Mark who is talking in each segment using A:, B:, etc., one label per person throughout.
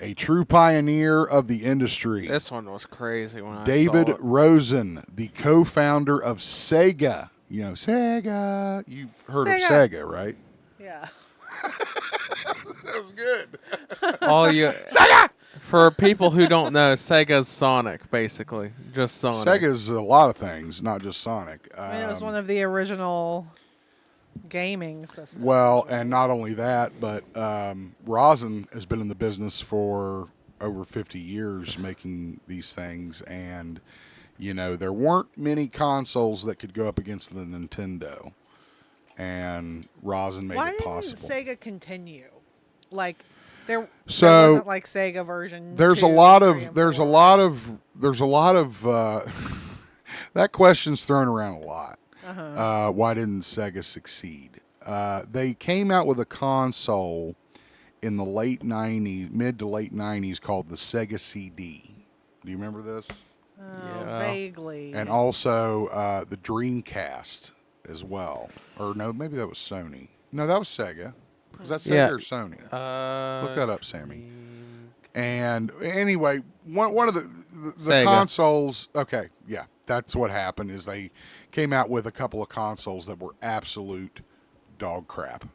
A: a true pioneer of the industry.
B: This one was crazy when I
A: David
B: saw it.
A: Rosen, the co-founder of Sega. You know, Sega. You've heard of Sega, right?
C: Yeah.
A: That was good.
B: Sega! For people who don't know, Sega's Sonic, basically. Just Sonic.
A: Sega's a lot of things, not just Sonic.
C: I mean, it was one of the original gaming systems.
A: Well, and not only that, but Rosen has been in the business for over 50 years making these things, and you know there weren't many consoles that could go up against the Nintendo, and Rosen made it possible.
C: Why didn't Sega continue? Like there wasn't like Sega version.
A: There's
C: 2,
A: a lot
C: 3,
A: of there's
C: 4.
A: a lot of that question's thrown around a lot. Why didn't Sega succeed? They came out with a console in the late 90s, mid to late 90s, called the Sega CD. Do you remember this?
C: Vaguely.
A: And also the Dreamcast as well. Or no, maybe that was Sony. No, that was Sega. Was that Sega or Sony? Look that up, Sammy. And anyway, one of the consoles. Okay, yeah, that's what happened. Is they came out with a couple of consoles that were absolute dog crap,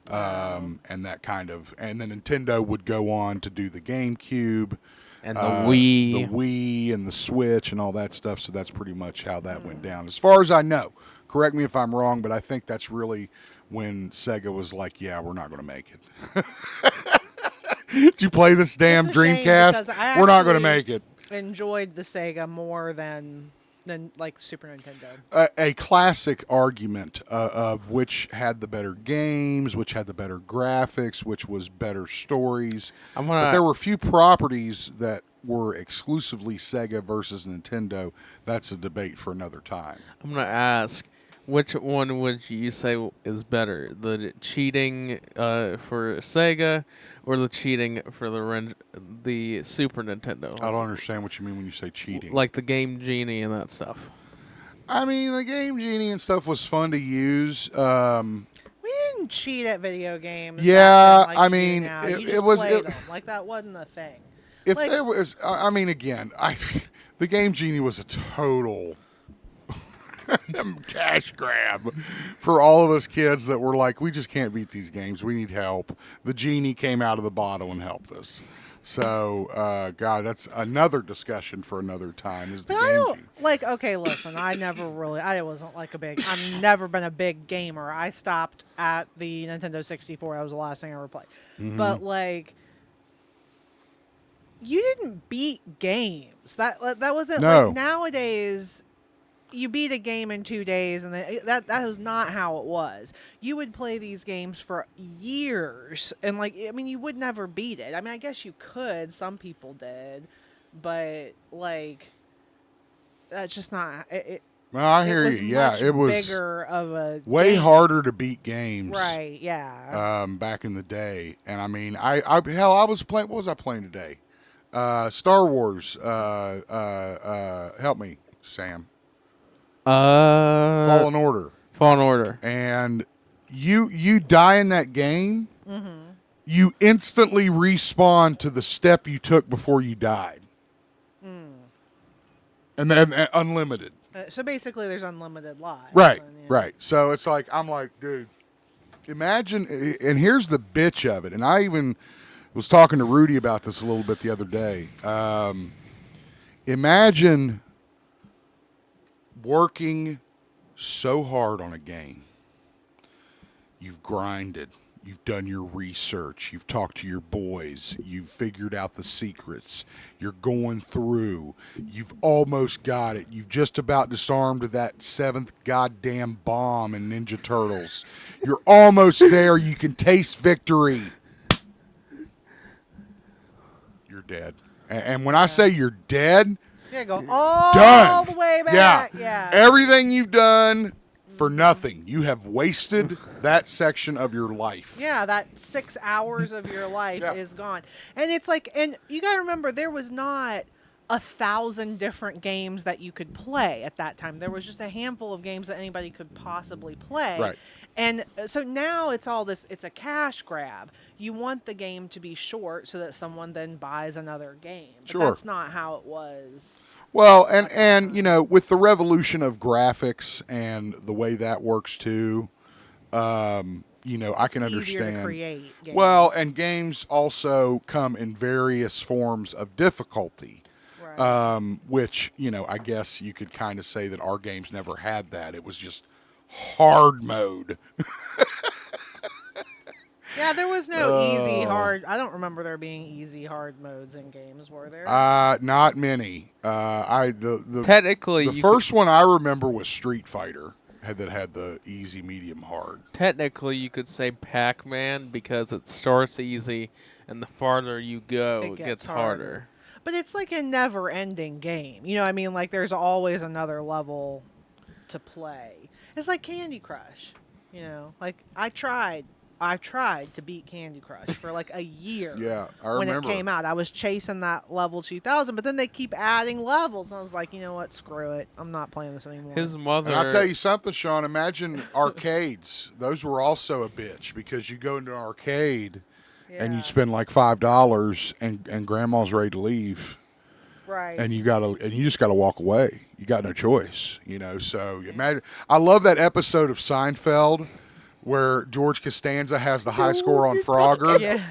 A: and that kind of. And then Nintendo would go on to do the GameCube
B: and the Wii,
A: and the Switch, and all that stuff. So that's pretty much how that went down, as far as I know. Correct me if I'm wrong, but I think that's really when Sega was like, "Yeah, we're not going to make it." Did you play this damn Dreamcast? We're not going to make it.
C: Enjoyed the Sega more than like Super Nintendo.
A: A classic argument of which had the better games, which had the better graphics, which was better stories. But there were few properties that were exclusively Sega versus Nintendo. That's a debate for another time.
B: I'm going to ask, which one would you say is better? The cheating for Sega or the cheating for the Super Nintendo?
A: I don't understand what you mean when you say cheating.
B: Like the Game Genie and that stuff.
A: I mean, the Game Genie and stuff was fun to use.
C: We didn't cheat at video games.
A: Yeah,
C: like
A: I mean, it was
C: like that wasn't a thing.
A: If there was, I mean, again, the Game Genie was a total cash grab for all of us kids that were like, we just can't beat these games. We need help. The genie came out of the bottle and helped us. So, God, that's another discussion for another time. Is the Game Genie.
C: Like, okay, listen, I wasn't like I've never been a big gamer. I stopped at the Nintendo 64. That was the last thing I ever played. Mm-hmm. But like, you didn't beat games. That wasn't like nowadays. You beat a game in 2 days, and that was not how it was. You would play these games for years, and like, I mean, you would never beat it. I mean, I guess you could. Some people did, but like, that's just not it.
A: Well, I hear you. Yeah, it was
C: bigger of a
A: way
C: game.
A: harder to beat games,
C: right? Yeah.
A: Back in the day, and I mean, I was playing. What was I playing today? Star Wars. Help me, Sam. Fallen Order.
B: Fallen Order.
A: And you die in that game, you instantly respawn to the step you took before you died. And then unlimited.
C: So basically there's unlimited lives.
A: Right, right. So it's like, I'm like, dude, imagine, and here's the bitch of it, and I even was talking to Rudy about this a little bit the other day. Imagine working so hard on a game. You've grinded. You've done your research. You've talked to your boys. You've figured out the secrets. You're going through. You've almost got it. You've just about disarmed that 7th goddamn bomb in Ninja Turtles. You're almost there. You can taste victory. You're dead. And when I say you're dead,
C: yeah, go all the way back. Yeah.
A: Everything you've done for nothing. You have wasted that section of your life.
C: Yeah, that 6 hours of your life is gone. And it's like, and you got to remember, there was not 1,000 different games that you could play at that time. There was just a handful of games that anybody could possibly play.
A: Right.
C: And so now it's all this, it's a cash grab. You want the game to be short so that someone then buys another game. But
A: Sure.
C: that's not how it was.
A: Well, and you know, with the revolution of graphics and the way that works too, you know, I can
C: Easier
A: understand.
C: to create games.
A: Well, and games also come in various forms of difficulty.
C: Right.
A: Which, you know, I guess you could kind of say that our games never had that. It was just hard mode.
C: Yeah, there was no easy, hard. I don't remember there being easy, hard modes in games, were there?
A: Not many.
B: Technically,
A: the first one I remember was Street Fighter. That had the easy, medium, hard.
B: Technically, you could say Pac-Man because it starts easy, and the farther you go, it gets harder.
C: But it's like a never-ending game. You know what I mean? Like, there's always another level to play. It's like Candy Crush. You know? Like, I've tried to beat Candy Crush for like a year.
A: Yeah, I remember.
C: When it came out. I was chasing that level 2000, but then they keep adding levels. And I was like, you know what? Screw it. I'm not playing this anymore.
B: His mother...
A: And I'll tell you something, Sean. Imagine arcades. Those were also a bitch because you go into an arcade...
C: Yeah.
A: And you spend like $5, and grandma's ready to leave,
C: right?
A: And you just gotta walk away. You got no choice, you know. So imagine. I love that episode of Seinfeld where George Costanza has the high score on Frogger.
C: Yeah.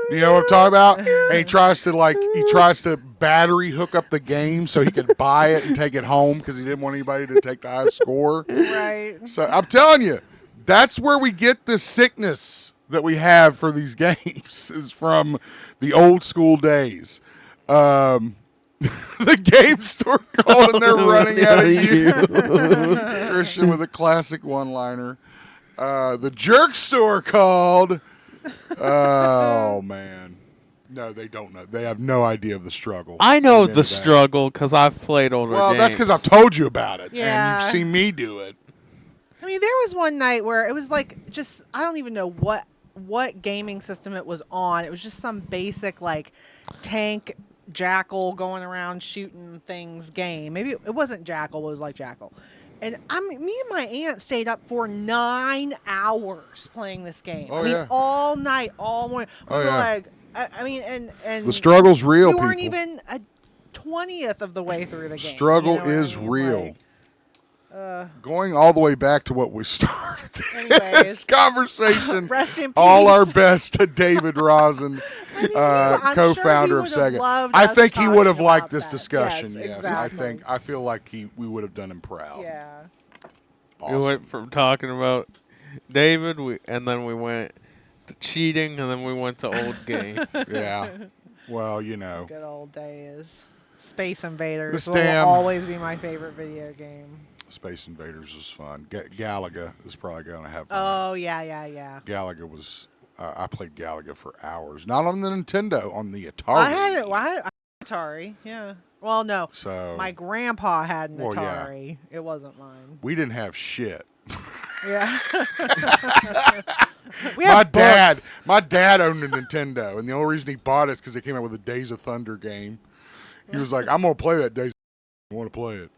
A: You know what I'm talking about? And he tries to battery hook up the game so he could buy it and take it home because he didn't want anybody to take the high score.
C: Right.
A: So I'm telling you, that's where we get this sickness that we have for these games is from the old school days. The game store called and they're running out of you. Christian with a classic one-liner. The jerk store called. Oh, man. No, they don't know. They have no idea of the struggle.
B: I know the struggle because I've played older games.
A: Well, that's because I've told you about it.
C: Yeah.
A: And you've seen me do it.
C: I mean, there was one night where it was like just, I don't even know what gaming system it was on. It was just some basic like tank Jackal going around shooting things game. Maybe it wasn't Jackal, but it was like Jackal. And me and my aunt stayed up for 9 hours playing this game.
A: Oh,
C: I mean,
A: yeah.
C: all night, all morning.
A: Oh,
C: We were
A: yeah.
C: like, I mean, and
A: The struggle's real,
C: we weren't
A: people.
C: even a 20th of the way through the game.
A: Struggle
C: you know what
A: is
C: I mean?
A: real.
C: Like,
A: Going all the way back to what we started
C: Anyways.
A: this conversation.
C: Rest in
A: All
C: peace.
A: our best to David Rosen,
C: I'm
A: co-founder
C: sure
A: of
C: he
A: Sega.
C: loved
A: I
C: us
A: think he would have
C: talking
A: liked
C: about
A: this
C: that.
A: discussion.
C: Yes,
A: Yes,
C: exactly.
A: I feel like we would have done him proud.
C: Yeah.
A: Awesome.
B: We went from talking about David, and then we went to cheating, and then we went to old game.
A: Yeah. Well, you know.
C: Good old days. Space Invaders
A: The
C: will
A: Stam.
C: always be my favorite video game.
A: Space Invaders was fun. Galaga is probably going to have.
C: Oh yeah.
A: Galaga was. I played Galaga for hours. Not on the Nintendo, on the Atari.
C: I had Atari. Yeah. Well, no.
A: So
C: My grandpa had an
A: Well, yeah.
C: Atari. It wasn't mine.
A: we didn't have shit.
C: Yeah. We had books.
A: My dad owned a Nintendo, and the only reason he bought it is because they came out with a Days of Thunder game. He was like, "I'm gonna play that Days. I want to play it."